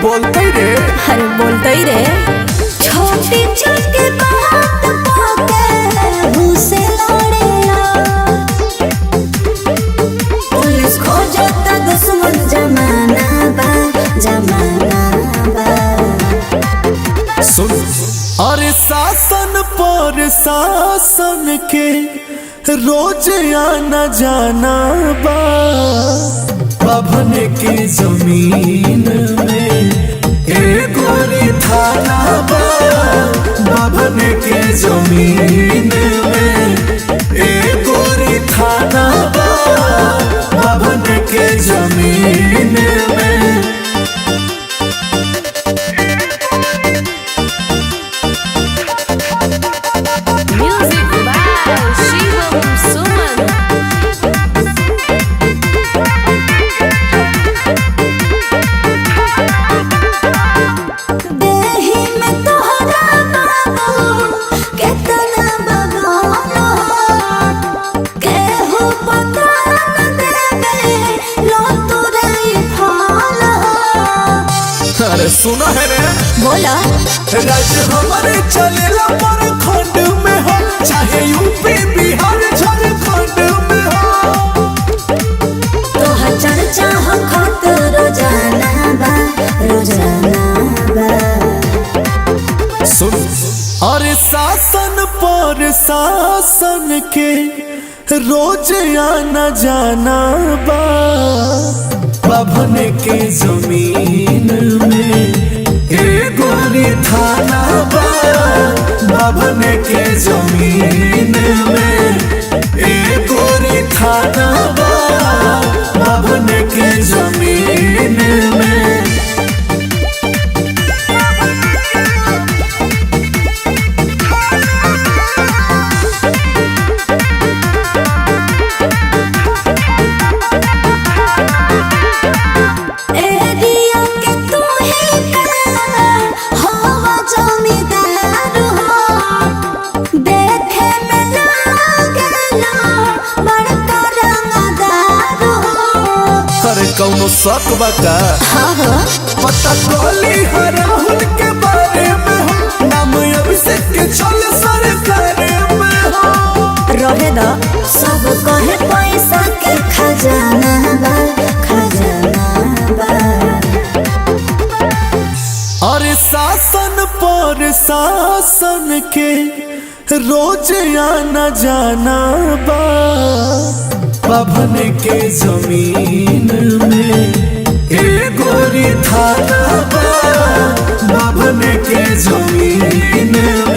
बोलते रे। अरे बोलते ही रे। छोटी छोटी बात पाके मुझसे लड़ेला, पुलिस खोजता दुश्मन जमाना बा, जमाना बा। सुन अरे शासन पर शासन के रोज आना जाना बा, बाभन के जमीन में एक गोरी थाना बा, बाभन के जमीन में एक गोरी थाना बा, बाभन के जमीन में। म्यूजिक बाय शिवम सुमन। देहि में तोहरा बाबू केतना बगानो, केहू पता न देवे लो तोरे फल। अरे सुना है रे, बोला राज्य हमारे चलेला पर खंड में हो, चाहे यूपी बिहार झारखंड में हो। तोहर चर्चा हो खत रोजाना बा, रोजाना बा। सुन अरे शासन पर शासन के रोज आना जाना बा, बाभन के जमीन में एक गोरी थाना बा, बाभन के जमीन में एक गोरी थाना बा, बाभन के जमीन में। एरिया के तू ही हवा जमींदार हो, देखे में लागेला बड़का रंगदार हो। अरे कौनो शक बता, हाँ हो पता कोली है राहुल के बारे में हो, नाम अभिषेक के चल सरकार में हो। रहे दा सब कहे पैसा के खजाना बा, खजाना बा। अरे शासन पर शासन के रोज आना जाना बा, बाभन के जमीन में एक गोरी थाना बा, बाभन के जमीन में।